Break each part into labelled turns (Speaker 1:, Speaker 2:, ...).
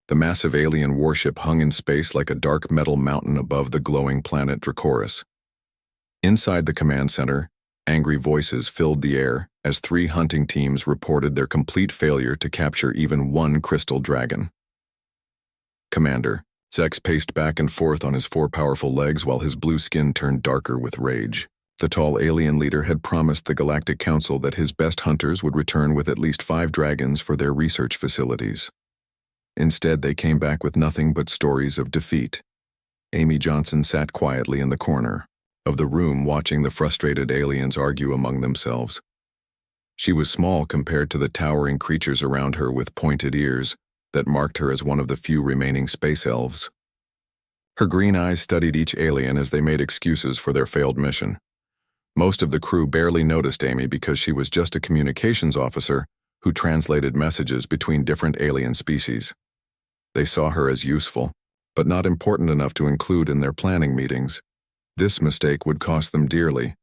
Speaker 1: The massive alien warship hung in space like a dark metal mountain above the glowing planet Dracoris. Inside the command center, angry voices filled the air as 3 hunting teams reported their complete failure to capture even one crystal dragon. Commander, Zex paced back and forth on his 4 powerful legs while his blue skin turned darker with rage. The tall alien leader had promised the Galactic Council that his best hunters would return with at least 5 dragons for their research facilities. Instead, they came back with nothing but stories of defeat. Amy Johnson sat quietly in the corner of the room watching the frustrated aliens argue among themselves. She was small compared to the towering creatures around her with pointed ears that marked her as one of the few remaining space elves. Her green eyes studied each alien as they made excuses for their failed mission. Most of the crew barely noticed Amy because she was just a communications officer who translated messages between different alien species. They saw her as useful, but not important enough to include in their planning meetings. This mistake would cost them dearly.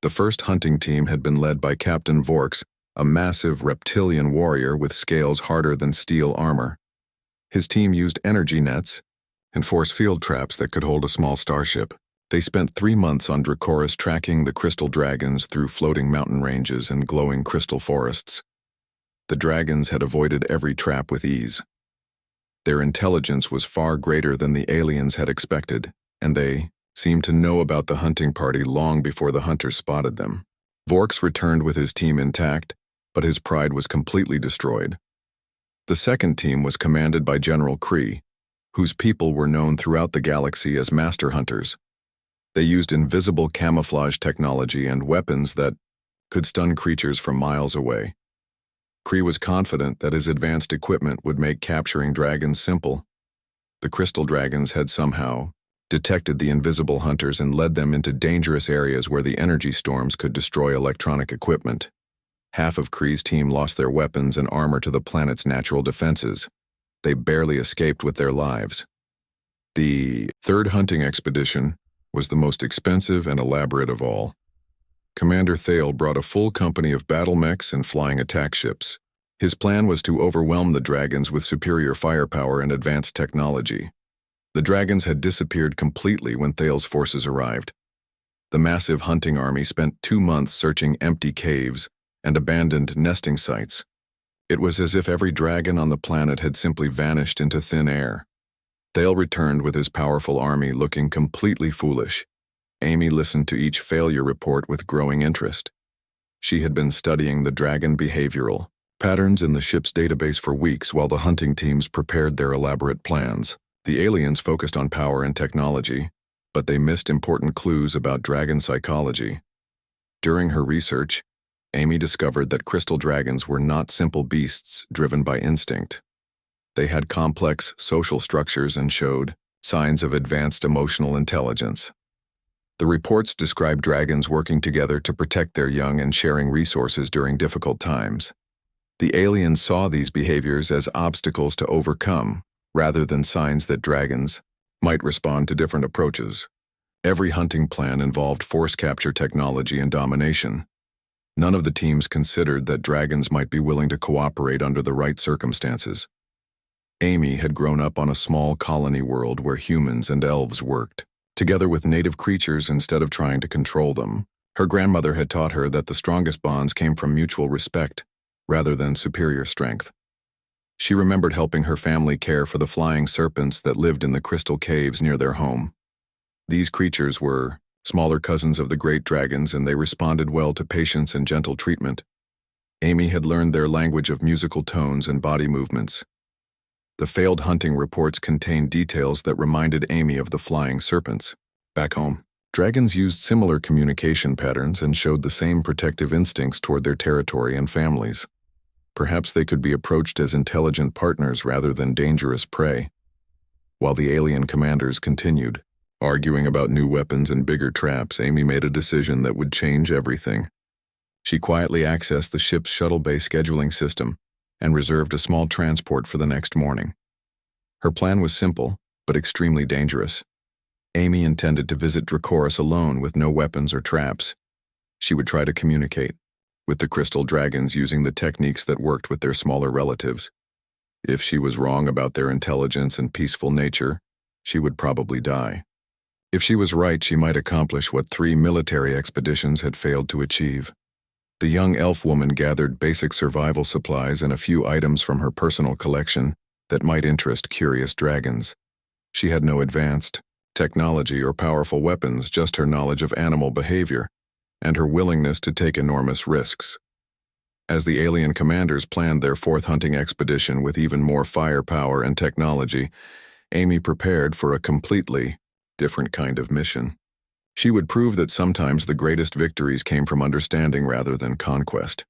Speaker 1: The first hunting team had been led by Captain Vorks, a massive reptilian warrior with scales harder than steel armor. His team used energy nets and force field traps that could hold a small starship. They spent 3 months on Dracoris tracking the crystal dragons through floating mountain ranges and glowing crystal forests. The dragons had avoided every trap with ease. Their intelligence was far greater than the aliens had expected, and they seemed to know about the hunting party long before the hunters spotted them. Vorks returned with his team intact, but his pride was completely destroyed. The second team was commanded by General Kree, whose people were known throughout the galaxy as master hunters. They used invisible camouflage technology and weapons that could stun creatures from miles away. Kree was confident that his advanced equipment would make capturing dragons simple. The crystal dragons had somehow detected the invisible hunters and led them into dangerous areas where the energy storms could destroy electronic equipment. Half of Kree's team lost their weapons and armor to the planet's natural defenses. They barely escaped with their lives. The third hunting expedition was the most expensive and elaborate of all. Commander Thale brought a full company of battle mechs and flying attack ships. His plan was to overwhelm the dragons with superior firepower and advanced technology. The dragons had disappeared completely when Thale's forces arrived. The massive hunting army spent 2 months searching empty caves and abandoned nesting sites. It was as if every dragon on the planet had simply vanished into thin air. Thale returned with his powerful army looking completely foolish. Amy listened to each failure report with growing interest. She had been studying the dragon behavioral patterns in the ship's database for weeks while the hunting teams prepared their elaborate plans. The aliens focused on power and technology, but they missed important clues about dragon psychology. During her research, Amy discovered that crystal dragons were not simple beasts driven by instinct. They had complex social structures and showed signs of advanced emotional intelligence. The reports described dragons working together to protect their young and sharing resources during difficult times. The aliens saw these behaviors as obstacles to overcome, rather than signs that dragons might respond to different approaches. Every hunting plan involved force capture technology and domination. None of the teams considered that dragons might be willing to cooperate under the right circumstances. Amy had grown up on a small colony world where humans and elves worked together with native creatures instead of trying to control them. Her grandmother had taught her that the strongest bonds came from mutual respect rather than superior strength. She remembered helping her family care for the flying serpents that lived in the crystal caves near their home. These creatures were smaller cousins of the great dragons, and they responded well to patience and gentle treatment. Amy had learned their language of musical tones and body movements. The failed hunting reports contained details that reminded Amy of the flying serpents. Back home, dragons used similar communication patterns and showed the same protective instincts toward their territory and families. Perhaps they could be approached as intelligent partners rather than dangerous prey. While the alien commanders continued arguing about new weapons and bigger traps, Amy made a decision that would change everything. She quietly accessed the ship's shuttle bay scheduling system and reserved a small transport for the next morning. Her plan was simple, but extremely dangerous. Amy intended to visit Dracoris alone with no weapons or traps. She would try to communicate with the crystal dragons using the techniques that worked with their smaller relatives. If she was wrong about their intelligence and peaceful nature, she would probably die. If she was right, she might accomplish what 3 military expeditions had failed to achieve. The young elf woman gathered basic survival supplies and a few items from her personal collection that might interest curious dragons. She had no advanced technology or powerful weapons, just her knowledge of animal behavior and her willingness to take enormous risks. As the alien commanders planned their 4th hunting expedition with even more firepower and technology, Amy prepared for a completely different kind of mission. She would prove that sometimes the greatest victories came from understanding rather than conquest.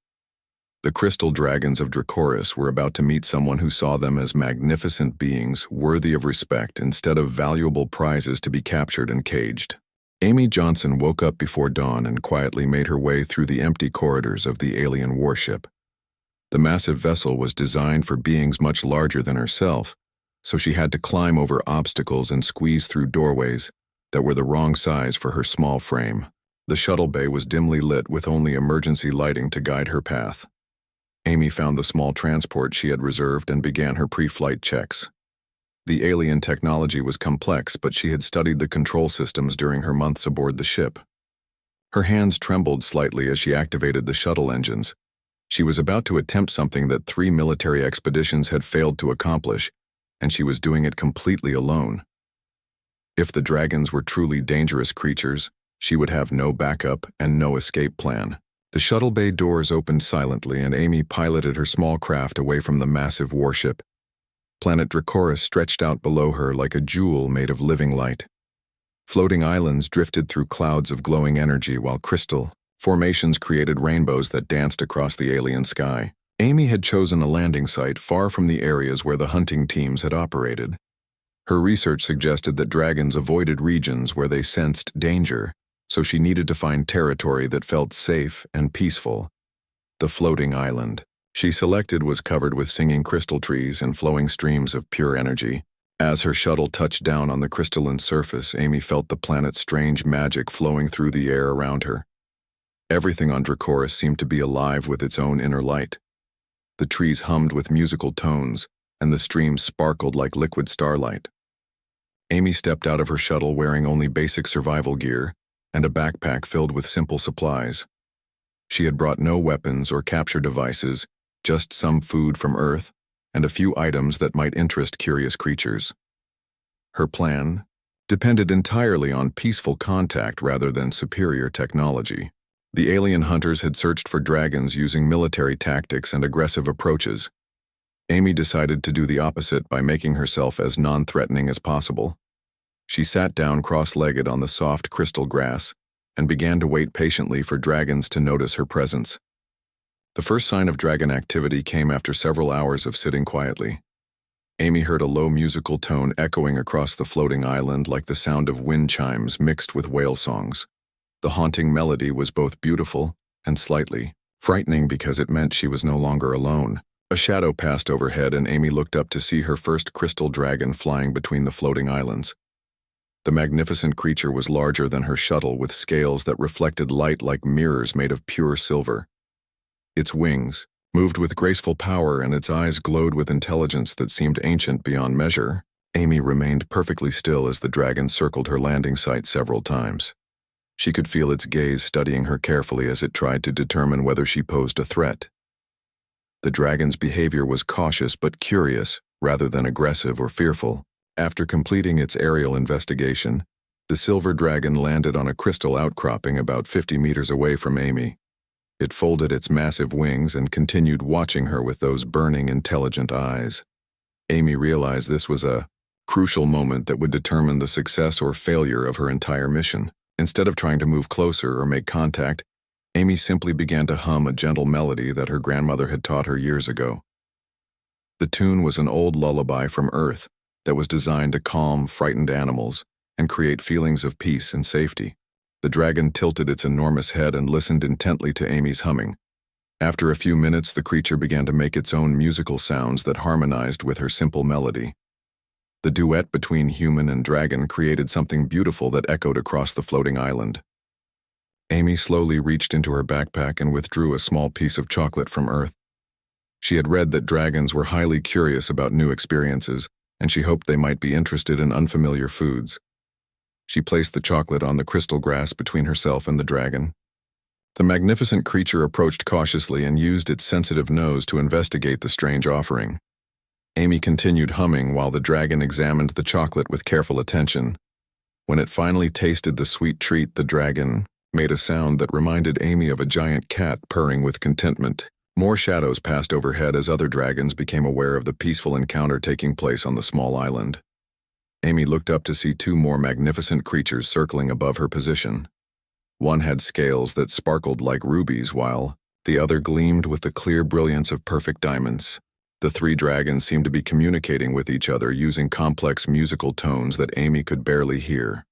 Speaker 1: The crystal dragons of Dracoris were about to meet someone who saw them as magnificent beings worthy of respect instead of valuable prizes to be captured and caged. Amy Johnson woke up before dawn and quietly made her way through the empty corridors of the alien warship. The massive vessel was designed for beings much larger than herself, so she had to climb over obstacles and squeeze through doorways that were the wrong size for her small frame. The shuttle bay was dimly lit with only emergency lighting to guide her path. Amy found the small transport she had reserved and began her pre-flight checks. The alien technology was complex, but she had studied the control systems during her months aboard the ship. Her hands trembled slightly as she activated the shuttle engines. She was about to attempt something that 3 military expeditions had failed to accomplish, and she was doing it completely alone. If the dragons were truly dangerous creatures, she would have no backup and no escape plan. The shuttle bay doors opened silently, and Amy piloted her small craft away from the massive warship. Planet Dracoris stretched out below her like a jewel made of living light. Floating islands drifted through clouds of glowing energy, while crystal formations created rainbows that danced across the alien sky. Amy had chosen a landing site far from the areas where the hunting teams had operated. Her research suggested that dragons avoided regions where they sensed danger, so she needed to find territory that felt safe and peaceful. The floating island she selected was covered with singing crystal trees and flowing streams of pure energy. As her shuttle touched down on the crystalline surface, Amy felt the planet's strange magic flowing through the air around her. Everything on Dracoris seemed to be alive with its own inner light. The trees hummed with musical tones, and the streams sparkled like liquid starlight. Amy stepped out of her shuttle wearing only basic survival gear and a backpack filled with simple supplies. She had brought no weapons or capture devices, just some food from Earth and a few items that might interest curious creatures. Her plan depended entirely on peaceful contact rather than superior technology. The alien hunters had searched for dragons using military tactics and aggressive approaches. Amy decided to do the opposite by making herself as non-threatening as possible. She sat down cross-legged on the soft crystal grass and began to wait patiently for dragons to notice her presence. The first sign of dragon activity came after several hours of sitting quietly. Amy heard a low musical tone echoing across the floating island like the sound of wind chimes mixed with whale songs. The haunting melody was both beautiful and slightly frightening because it meant she was no longer alone. A shadow passed overhead, and Amy looked up to see her first crystal dragon flying between the floating islands. The magnificent creature was larger than her shuttle, with scales that reflected light like mirrors made of pure silver. Its wings moved with graceful power, and its eyes glowed with intelligence that seemed ancient beyond measure. Amy remained perfectly still as the dragon circled her landing site several times. She could feel its gaze studying her carefully as it tried to determine whether she posed a threat. The dragon's behavior was cautious but curious, rather than aggressive or fearful. After completing its aerial investigation, the silver dragon landed on a crystal outcropping about 50 meters away from Amy. It folded its massive wings and continued watching her with those burning, intelligent eyes. Amy realized this was a crucial moment that would determine the success or failure of her entire mission. Instead of trying to move closer or make contact, Amy simply began to hum a gentle melody that her grandmother had taught her years ago. The tune was an old lullaby from Earth that was designed to calm frightened animals and create feelings of peace and safety. The dragon tilted its enormous head and listened intently to Amy's humming. After a few minutes, the creature began to make its own musical sounds that harmonized with her simple melody. The duet between human and dragon created something beautiful that echoed across the floating island. Amy slowly reached into her backpack and withdrew a small piece of chocolate from Earth. She had read that dragons were highly curious about new experiences, and she hoped they might be interested in unfamiliar foods. She placed the chocolate on the crystal grass between herself and the dragon. The magnificent creature approached cautiously and used its sensitive nose to investigate the strange offering. Amy continued humming while the dragon examined the chocolate with careful attention. When it finally tasted the sweet treat, the dragon made a sound that reminded Amy of a giant cat purring with contentment. More shadows passed overhead as other dragons became aware of the peaceful encounter taking place on the small island. Amy looked up to see two more magnificent creatures circling above her position. One had scales that sparkled like rubies, while the other gleamed with the clear brilliance of perfect diamonds. The three dragons seemed to be communicating with each other using complex musical tones that Amy could barely hear.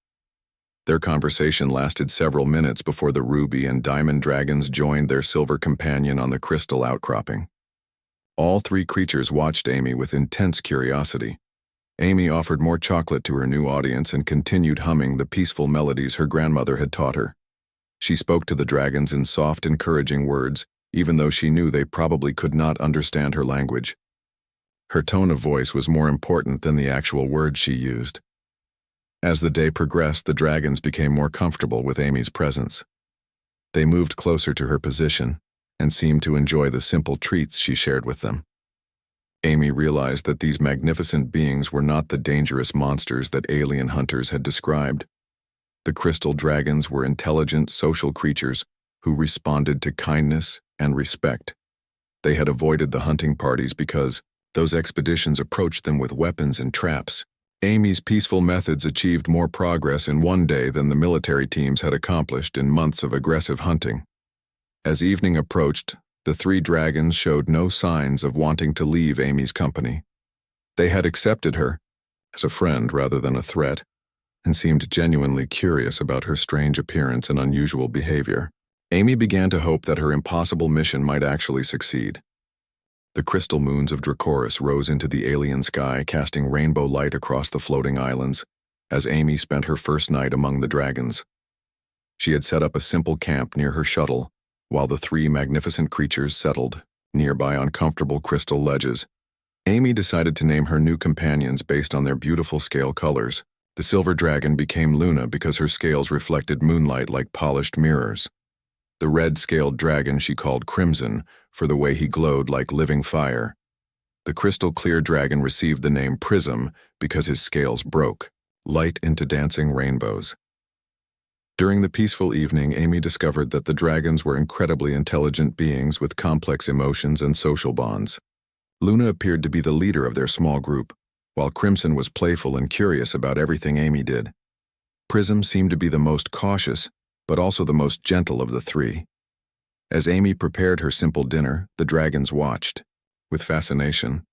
Speaker 1: Their conversation lasted several minutes before the ruby and diamond dragons joined their silver companion on the crystal outcropping. All three creatures watched Amy with intense curiosity. Amy offered more chocolate to her new audience and continued humming the peaceful melodies her grandmother had taught her. She spoke to the dragons in soft, encouraging words, even though she knew they probably could not understand her language. Her tone of voice was more important than the actual words she used. As the day progressed, the dragons became more comfortable with Amy's presence. They moved closer to her position and seemed to enjoy the simple treats she shared with them. Amy realized that these magnificent beings were not the dangerous monsters that alien hunters had described. The crystal dragons were intelligent, social creatures who responded to kindness and respect. They had avoided the hunting parties because those expeditions approached them with weapons and traps. Amy's peaceful methods achieved more progress in one day than the military teams had accomplished in months of aggressive hunting. As evening approached, the three dragons showed no signs of wanting to leave Amy's company. They had accepted her as a friend rather than a threat, and seemed genuinely curious about her strange appearance and unusual behavior. Amy began to hope that her impossible mission might actually succeed. The crystal moons of Dracoris rose into the alien sky, casting rainbow light across the floating islands, as Amy spent her first night among the dragons. She had set up a simple camp near her shuttle, while the three magnificent creatures settled nearby on comfortable crystal ledges. Amy decided to name her new companions based on their beautiful scale colors. The silver dragon became Luna because her scales reflected moonlight like polished mirrors. The red-scaled dragon she called Crimson for the way he glowed like living fire. The crystal-clear dragon received the name Prism because his scales broke, light into dancing rainbows. During the peaceful evening, Amy discovered that the dragons were incredibly intelligent beings with complex emotions and social bonds. Luna appeared to be the leader of their small group, while Crimson was playful and curious about everything Amy did. Prism seemed to be the most cautious, but also the most gentle of the three. As Amy prepared her simple dinner, the dragons watched, with fascination.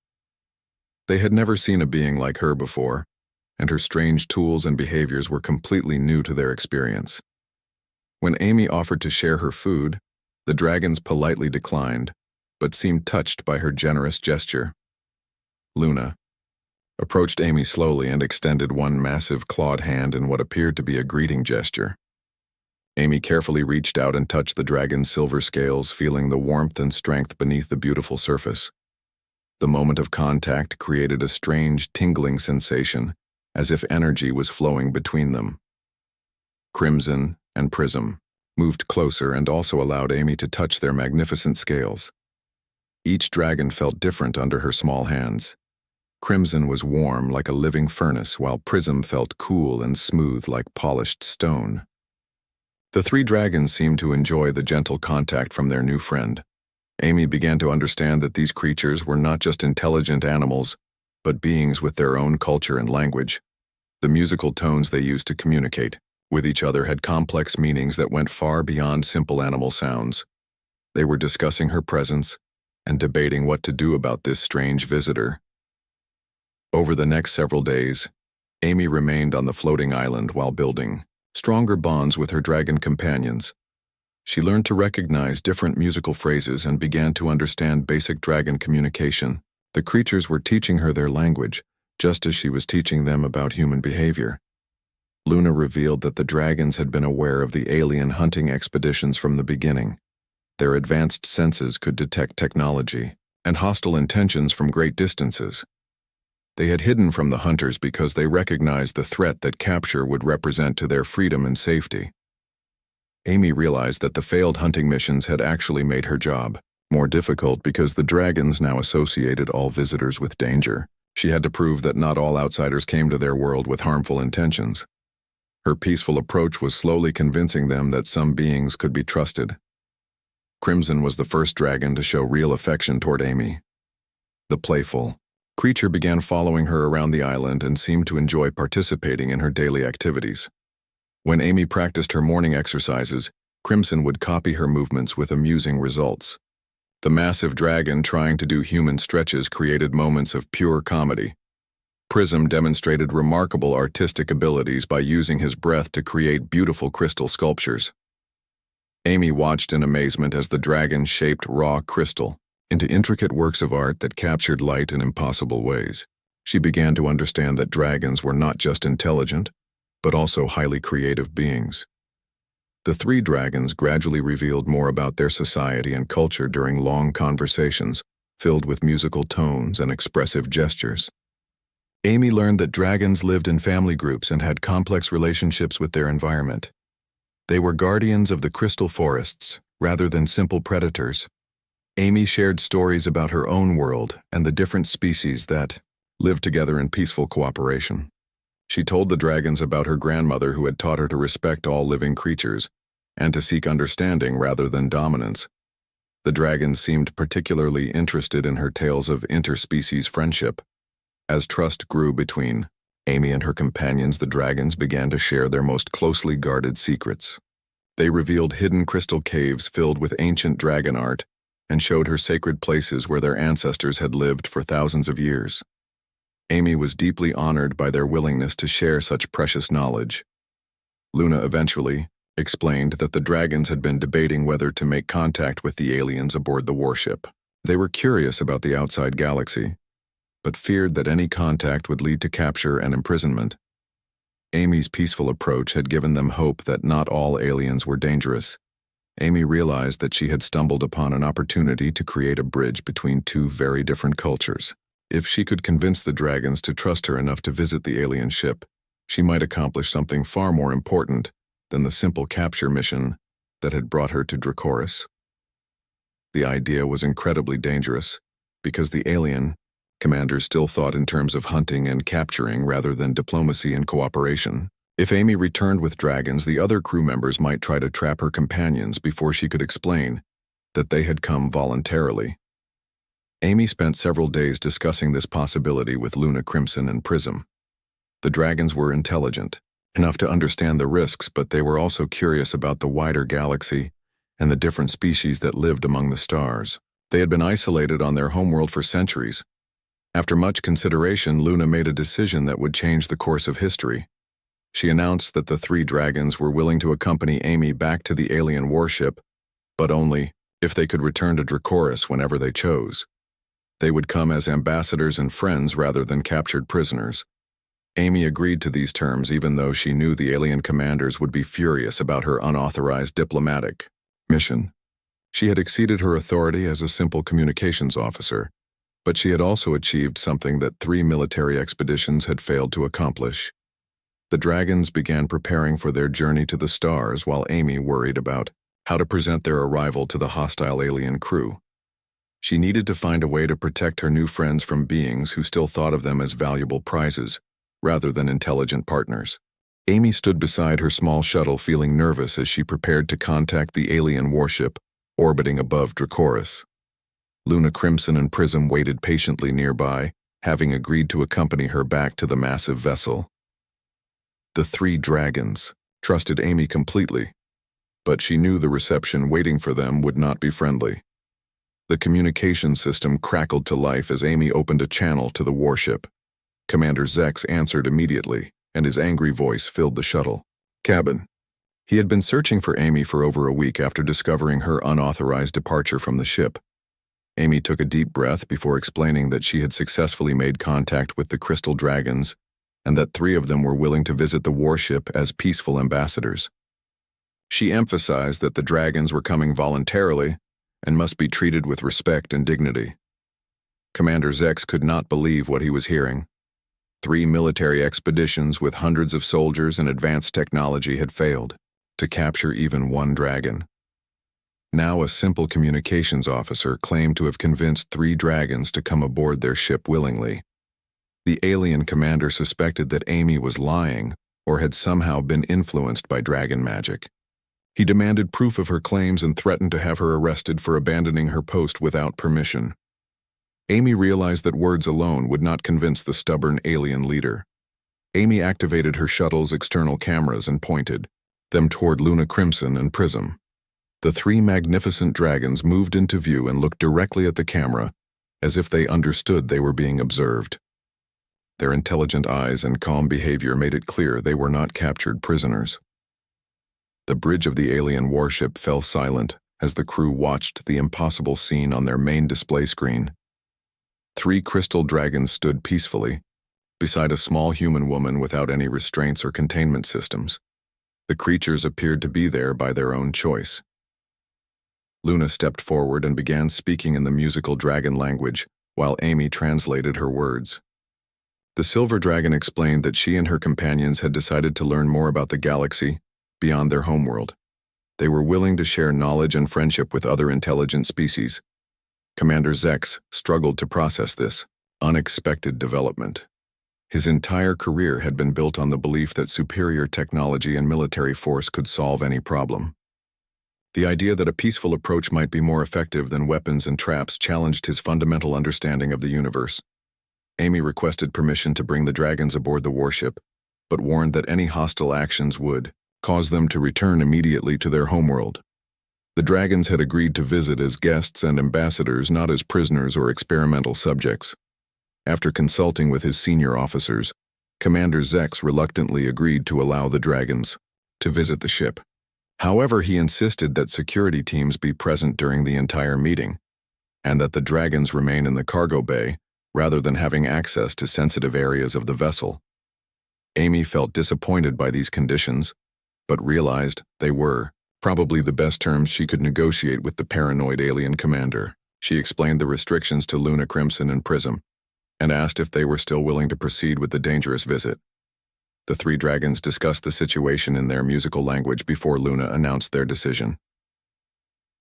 Speaker 1: They had never seen a being like her before, and her strange tools and behaviors were completely new to their experience. When Amy offered to share her food, the dragons politely declined, but seemed touched by her generous gesture. Luna approached Amy slowly and extended one massive clawed hand in what appeared to be a greeting gesture. Amy carefully reached out and touched the dragon's silver scales, feeling the warmth and strength beneath the beautiful surface. The moment of contact created a strange, tingling sensation, as if energy was flowing between them. Crimson and Prism moved closer and also allowed Amy to touch their magnificent scales. Each dragon felt different under her small hands. Crimson was warm like a living furnace, while Prism felt cool and smooth like polished stone. The three dragons seemed to enjoy the gentle contact from their new friend. Amy began to understand that these creatures were not just intelligent animals, but beings with their own culture and language. The musical tones they used to communicate with each other had complex meanings that went far beyond simple animal sounds. They were discussing her presence and debating what to do about this strange visitor. Over the next several days, Amy remained on the floating island while building stronger bonds with her dragon companions. She learned to recognize different musical phrases and began to understand basic dragon communication. The creatures were teaching her their language, just as she was teaching them about human behavior. Luna revealed that the dragons had been aware of the alien hunting expeditions from the beginning. Their advanced senses could detect technology and hostile intentions from great distances. They had hidden from the hunters because they recognized the threat that capture would represent to their freedom and safety. Amy realized that the failed hunting missions had actually made her job more difficult because the dragons now associated all visitors with danger. She had to prove that not all outsiders came to their world with harmful intentions. Her peaceful approach was slowly convincing them that some beings could be trusted. Crimson was the first dragon to show real affection toward Amy. The playful creature began following her around the island and seemed to enjoy participating in her daily activities. When Amy practiced her morning exercises, Crimson would copy her movements with amusing results. The massive dragon trying to do human stretches created moments of pure comedy. Prism demonstrated remarkable artistic abilities by using his breath to create beautiful crystal sculptures. Amy watched in amazement as the dragon shaped raw crystal into intricate works of art that captured light in impossible ways. She began to understand that dragons were not just intelligent, but also highly creative beings. The three dragons gradually revealed more about their society and culture during long conversations, filled with musical tones and expressive gestures. Amy learned that dragons lived in family groups and had complex relationships with their environment. They were guardians of the crystal forests, rather than simple predators. Amy shared stories about her own world and the different species that lived together in peaceful cooperation. She told the dragons about her grandmother who had taught her to respect all living creatures and to seek understanding rather than dominance. The dragons seemed particularly interested in her tales of interspecies friendship. As trust grew between Amy and her companions, the dragons began to share their most closely guarded secrets. They revealed hidden crystal caves filled with ancient dragon art and showed her sacred places where their ancestors had lived for thousands of years. Amy was deeply honored by their willingness to share such precious knowledge. Luna eventually explained that the dragons had been debating whether to make contact with the aliens aboard the warship. They were curious about the outside galaxy, but feared that any contact would lead to capture and imprisonment. Amy's peaceful approach had given them hope that not all aliens were dangerous. Amy realized that she had stumbled upon an opportunity to create a bridge between two very different cultures. If she could convince the dragons to trust her enough to visit the alien ship, she might accomplish something far more important than the simple capture mission that had brought her to Dracoris. The idea was incredibly dangerous, because the alien commanders still thought in terms of hunting and capturing rather than diplomacy and cooperation. If Amy returned with dragons, the other crew members might try to trap her companions before she could explain that they had come voluntarily. Amy spent several days discussing this possibility with Luna, Crimson, and Prism. The dragons were intelligent, enough to understand the risks, but they were also curious about the wider galaxy and the different species that lived among the stars. They had been isolated on their homeworld for centuries. After much consideration, Luna made a decision that would change the course of history. She announced that the three dragons were willing to accompany Amy back to the alien warship, but only if they could return to Dracoris whenever they chose. They would come as ambassadors and friends rather than captured prisoners. Amy agreed to these terms even though she knew the alien commanders would be furious about her unauthorized diplomatic mission. She had exceeded her authority as a simple communications officer, but she had also achieved something that 3 military expeditions had failed to accomplish. The dragons began preparing for their journey to the stars while Amy worried about how to present their arrival to the hostile alien crew. She needed to find a way to protect her new friends from beings who still thought of them as valuable prizes, rather than intelligent partners. Amy stood beside her small shuttle feeling nervous as she prepared to contact the alien warship orbiting above Dracoris. Luna, Crimson, and Prism waited patiently nearby, having agreed to accompany her back to the massive vessel. The three dragons trusted Amy completely, but she knew the reception waiting for them would not be friendly. The communication system crackled to life as Amy opened a channel to the warship. Commander Zex answered immediately, and his angry voice filled the shuttle cabin. He had been searching for Amy for over a week after discovering her unauthorized departure from the ship. Amy took a deep breath before explaining that she had successfully made contact with the crystal dragons and that 3 of them were willing to visit the warship as peaceful ambassadors. She emphasized that the dragons were coming voluntarily and must be treated with respect and dignity. Commander Zex could not believe what he was hearing. 3 military expeditions with hundreds of soldiers and advanced technology had failed to capture even one dragon. Now a simple communications officer claimed to have convinced 3 dragons to come aboard their ship willingly. The alien commander suspected that Amy was lying or had somehow been influenced by dragon magic. He demanded proof of her claims and threatened to have her arrested for abandoning her post without permission. Amy realized that words alone would not convince the stubborn alien leader. Amy activated her shuttle's external cameras and pointed them toward Luna Crimson and Prism. The 3 magnificent dragons moved into view and looked directly at the camera, as if they understood they were being observed. Their intelligent eyes and calm behavior made it clear they were not captured prisoners. The bridge of the alien warship fell silent as the crew watched the impossible scene on their main display screen. 3 crystal dragons stood peacefully, beside a small human woman without any restraints or containment systems. The creatures appeared to be there by their own choice. Luna stepped forward and began speaking in the musical dragon language, while Amy translated her words. The silver dragon explained that she and her companions had decided to learn more about the galaxy beyond their homeworld. They were willing to share knowledge and friendship with other intelligent species. Commander Zex struggled to process this unexpected development. His entire career had been built on the belief that superior technology and military force could solve any problem. The idea that a peaceful approach might be more effective than weapons and traps challenged his fundamental understanding of the universe. Amy requested permission to bring the dragons aboard the warship, but warned that any hostile actions would cause them to return immediately to their homeworld. The dragons had agreed to visit as guests and ambassadors, not as prisoners or experimental subjects. After consulting with his senior officers, Commander Zex reluctantly agreed to allow the dragons to visit the ship. However, he insisted that security teams be present during the entire meeting, and that the dragons remain in the cargo bay rather than having access to sensitive areas of the vessel. Amy felt disappointed by these conditions, but realized they were probably the best terms she could negotiate with the paranoid alien commander. She explained the restrictions to Luna Crimson and Prism, and asked if they were still willing to proceed with the dangerous visit. The 3 dragons discussed the situation in their musical language before Luna announced their decision.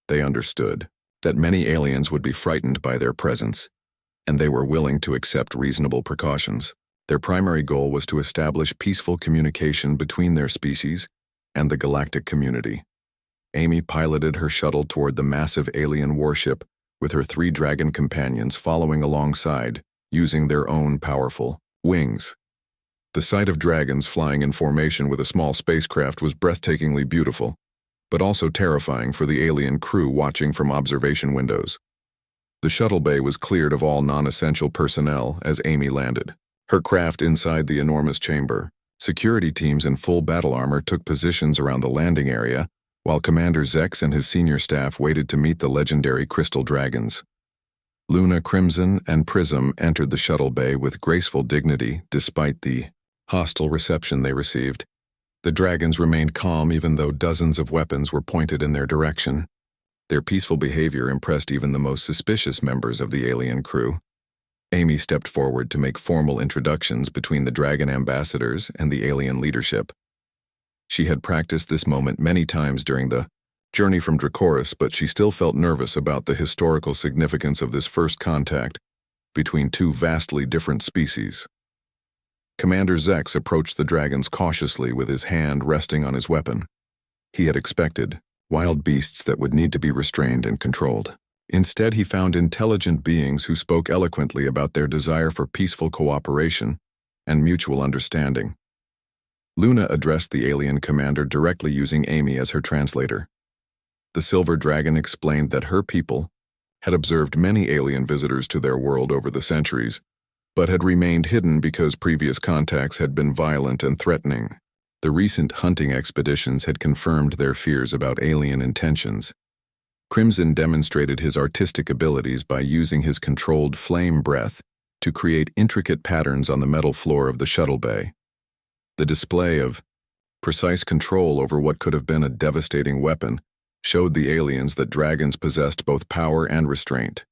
Speaker 1: They understood that many aliens would be frightened by their presence, and they were willing to accept reasonable precautions. Their primary goal was to establish peaceful communication between their species and the galactic community. Amy piloted her shuttle toward the massive alien warship, with her 3 dragon companions following alongside, using their own powerful wings. The sight of dragons flying in formation with a small spacecraft was breathtakingly beautiful, but also terrifying for the alien crew watching from observation windows. The shuttle bay was cleared of all non-essential personnel as Amy landed, her craft inside the enormous chamber. Security teams in full battle armor took positions around the landing area, while Commander Zex and his senior staff waited to meet the legendary crystal dragons. Luna Crimson and Prism entered the shuttle bay with graceful dignity despite the hostile reception they received. The dragons remained calm even though dozens of weapons were pointed in their direction. Their peaceful behavior impressed even the most suspicious members of the alien crew. Amy stepped forward to make formal introductions between the dragon ambassadors and the alien leadership. She had practiced this moment many times during the journey from Dracoris, but she still felt nervous about the historical significance of this first contact between 2 vastly different species. Commander Zex approached the dragons cautiously with his hand resting on his weapon. He had expected wild beasts that would need to be restrained and controlled. Instead, he found intelligent beings who spoke eloquently about their desire for peaceful cooperation and mutual understanding. Luna addressed the alien commander directly using Amy as her translator. The silver dragon explained that her people had observed many alien visitors to their world over the centuries, but had remained hidden because previous contacts had been violent and threatening. The recent hunting expeditions had confirmed their fears about alien intentions. Crimson demonstrated his artistic abilities by using his controlled flame breath to create intricate patterns on the metal floor of the shuttle bay. The display of precise control over what could have been a devastating weapon showed the aliens that dragons possessed both power and restraint.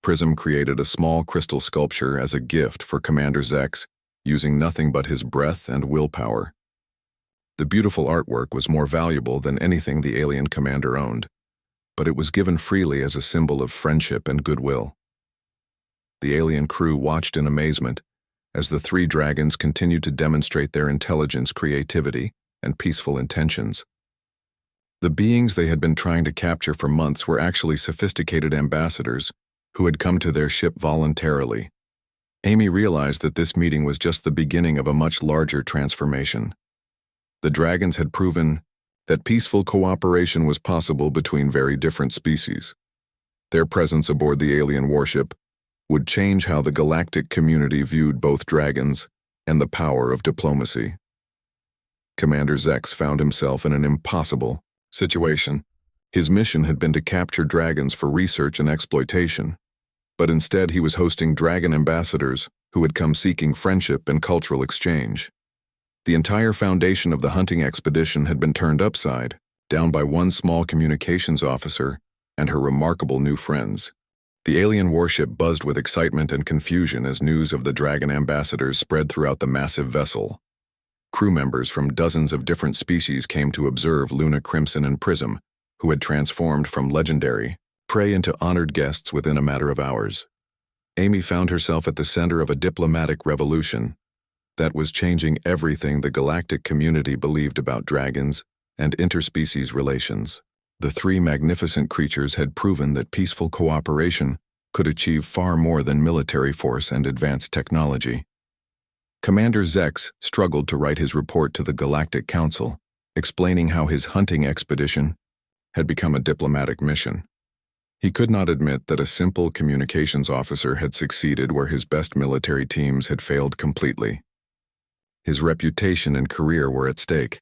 Speaker 1: Prism created a small crystal sculpture as a gift for Commander Zex, using nothing but his breath and willpower. The beautiful artwork was more valuable than anything the alien commander owned, but it was given freely as a symbol of friendship and goodwill. The alien crew watched in amazement as the three dragons continued to demonstrate their intelligence, creativity, and peaceful intentions. The beings they had been trying to capture for months were actually sophisticated ambassadors who had come to their ship voluntarily. Amy realized that this meeting was just the beginning of a much larger transformation. The dragons had proven that peaceful cooperation was possible between very different species. Their presence aboard the alien warship would change how the galactic community viewed both dragons and the power of diplomacy. Commander Zex found himself in an impossible situation. His mission had been to capture dragons for research and exploitation, but instead he was hosting dragon ambassadors who had come seeking friendship and cultural exchange. The entire foundation of the hunting expedition had been turned upside down by one small communications officer and her remarkable new friends. The alien warship buzzed with excitement and confusion as news of the dragon ambassadors spread throughout the massive vessel. Crew members from dozens of different species came to observe Luna, Crimson, and Prism, who had transformed from legendary prey into honored guests within a matter of hours. Amy found herself at the center of a diplomatic revolution that was changing everything the galactic community believed about dragons and interspecies relations. The three magnificent creatures had proven that peaceful cooperation could achieve far more than military force and advanced technology. Commander Zex struggled to write his report to the Galactic Council, explaining how his hunting expedition had become a diplomatic mission. He could not admit that a simple communications officer had succeeded where his best military teams had failed completely. His reputation and career were at stake.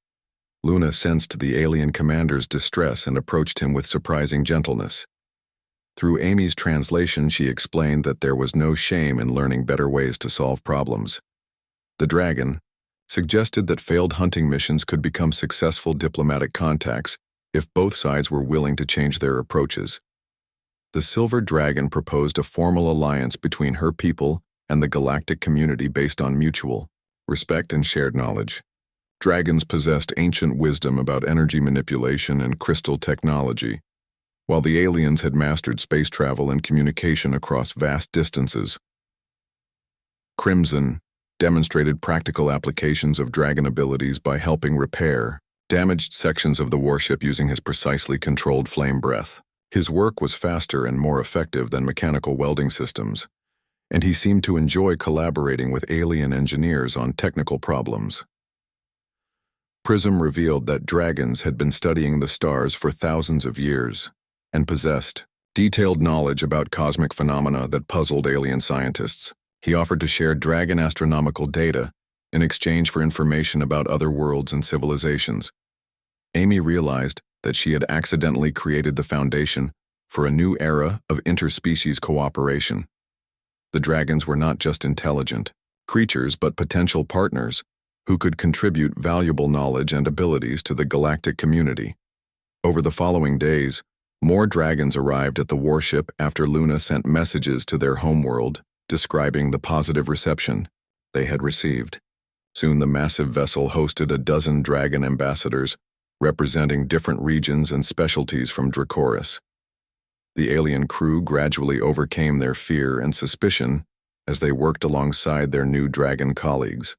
Speaker 1: Luna sensed the alien commander's distress and approached him with surprising gentleness. Through Amy's translation, she explained that there was no shame in learning better ways to solve problems. The dragon suggested that failed hunting missions could become successful diplomatic contacts if both sides were willing to change their approaches. The silver dragon proposed a formal alliance between her people and the galactic community based on mutual respect and shared knowledge. Dragons possessed ancient wisdom about energy manipulation and crystal technology, while the aliens had mastered space travel and communication across vast distances. Crimson demonstrated practical applications of dragon abilities by helping repair damaged sections of the warship using his precisely controlled flame breath. His work was faster and more effective than mechanical welding systems, and he seemed to enjoy collaborating with alien engineers on technical problems. Prism revealed that dragons had been studying the stars for thousands of years and possessed detailed knowledge about cosmic phenomena that puzzled alien scientists. He offered to share dragon astronomical data in exchange for information about other worlds and civilizations. Amy realized that she had accidentally created the foundation for a new era of interspecies cooperation. The dragons were not just intelligent creatures but potential partners who could contribute valuable knowledge and abilities to the galactic community. Over the following days, more dragons arrived at the warship after Luna sent messages to their homeworld describing the positive reception they had received. Soon the massive vessel hosted a dozen dragon ambassadors representing different regions and specialties from Dracoris. The alien crew gradually overcame their fear and suspicion as they worked alongside their new dragon colleagues.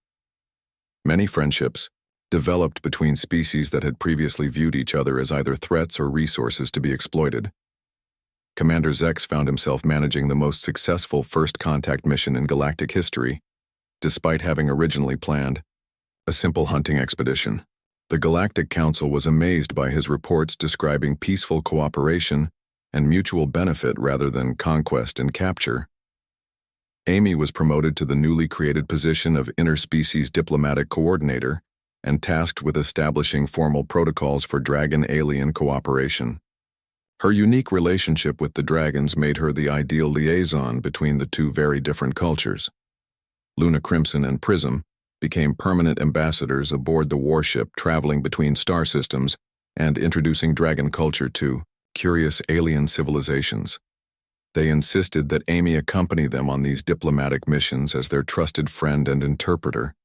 Speaker 1: Many friendships developed between species that had previously viewed each other as either threats or resources to be exploited. Commander Zex found himself managing the most successful first contact mission in galactic history, despite having originally planned a simple hunting expedition. The Galactic Council was amazed by his reports describing peaceful cooperation and mutual benefit rather than conquest and capture. Amy was promoted to the newly created position of Interspecies Diplomatic Coordinator and tasked with establishing formal protocols for dragon-alien cooperation. Her unique relationship with the dragons made her the ideal liaison between the two very different cultures. Luna, Crimson, and Prism became permanent ambassadors aboard the warship, traveling between star systems and introducing dragon culture to curious alien civilizations. They insisted that Amy accompany them on these diplomatic missions as their trusted friend and interpreter.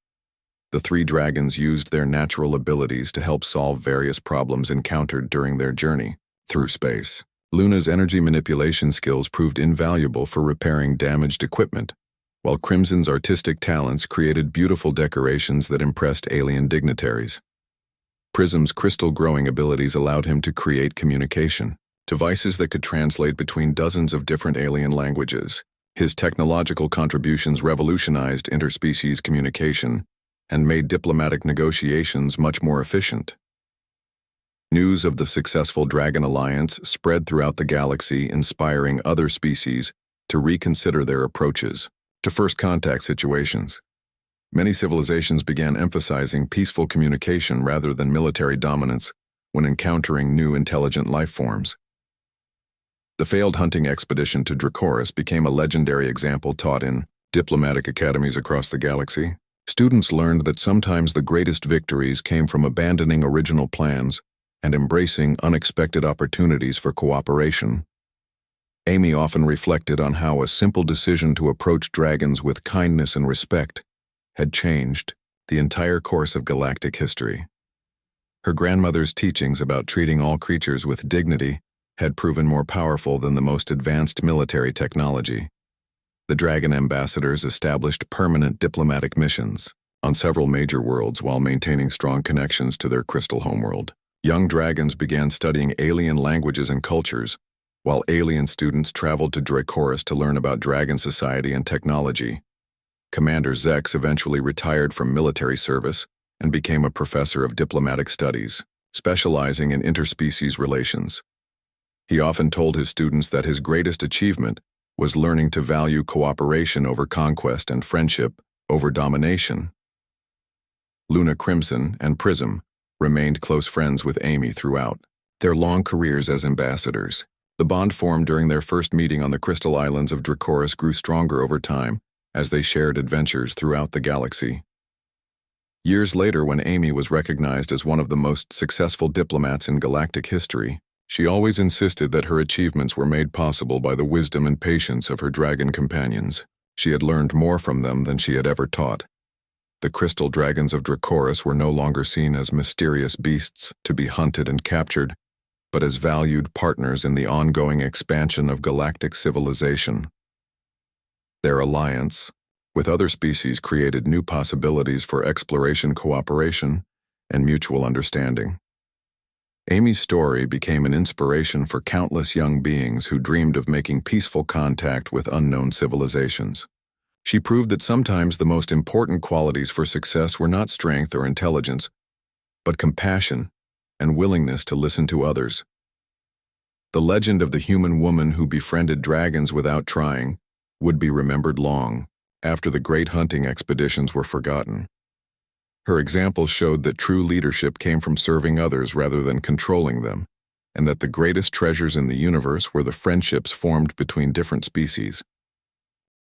Speaker 1: The three dragons used their natural abilities to help solve various problems encountered during their journey through space. Luna's energy manipulation skills proved invaluable for repairing damaged equipment, while Crimson's artistic talents created beautiful decorations that impressed alien dignitaries. Prism's crystal-growing abilities allowed him to create communication devices that could translate between dozens of different alien languages. His technological contributions revolutionized interspecies communication and made diplomatic negotiations much more efficient. News of the successful Dragon Alliance spread throughout the galaxy, inspiring other species to reconsider their approaches to first contact situations. Many civilizations began emphasizing peaceful communication rather than military dominance when encountering new intelligent life forms. The failed hunting expedition to Dracoris became a legendary example taught in diplomatic academies across the galaxy. Students learned that sometimes the greatest victories came from abandoning original plans and embracing unexpected opportunities for cooperation. Amy often reflected on how a simple decision to approach dragons with kindness and respect had changed the entire course of galactic history. Her grandmother's teachings about treating all creatures with dignity had proven more powerful than the most advanced military technology. The Dragon ambassadors established permanent diplomatic missions on several major worlds while maintaining strong connections to their crystal homeworld. Young dragons began studying alien languages and cultures, while alien students traveled to Dracoris to learn about dragon society and technology. Commander Zex eventually retired from military service and became a professor of diplomatic studies, specializing in interspecies relations. He often told his students that his greatest achievement was learning to value cooperation over conquest and friendship over domination. Luna Crimson and Prism remained close friends with Amy throughout their long careers as ambassadors. The bond formed during their first meeting on the Crystal Islands of Dracoris grew stronger over time as they shared adventures throughout the galaxy. Years later, when Amy was recognized as one of the most successful diplomats in galactic history, she always insisted that her achievements were made possible by the wisdom and patience of her dragon companions. She had learned more from them than she had ever taught. The crystal dragons of Dracoris were no longer seen as mysterious beasts to be hunted and captured, but as valued partners in the ongoing expansion of galactic civilization. Their alliance with other species created new possibilities for exploration, cooperation, and mutual understanding. Amy's story became an inspiration for countless young beings who dreamed of making peaceful contact with unknown civilizations. She proved that sometimes the most important qualities for success were not strength or intelligence, but compassion and willingness to listen to others. The legend of the human woman who befriended dragons without trying would be remembered long after the great hunting expeditions were forgotten. Her example showed that true leadership came from serving others rather than controlling them, and that the greatest treasures in the universe were the friendships formed between different species.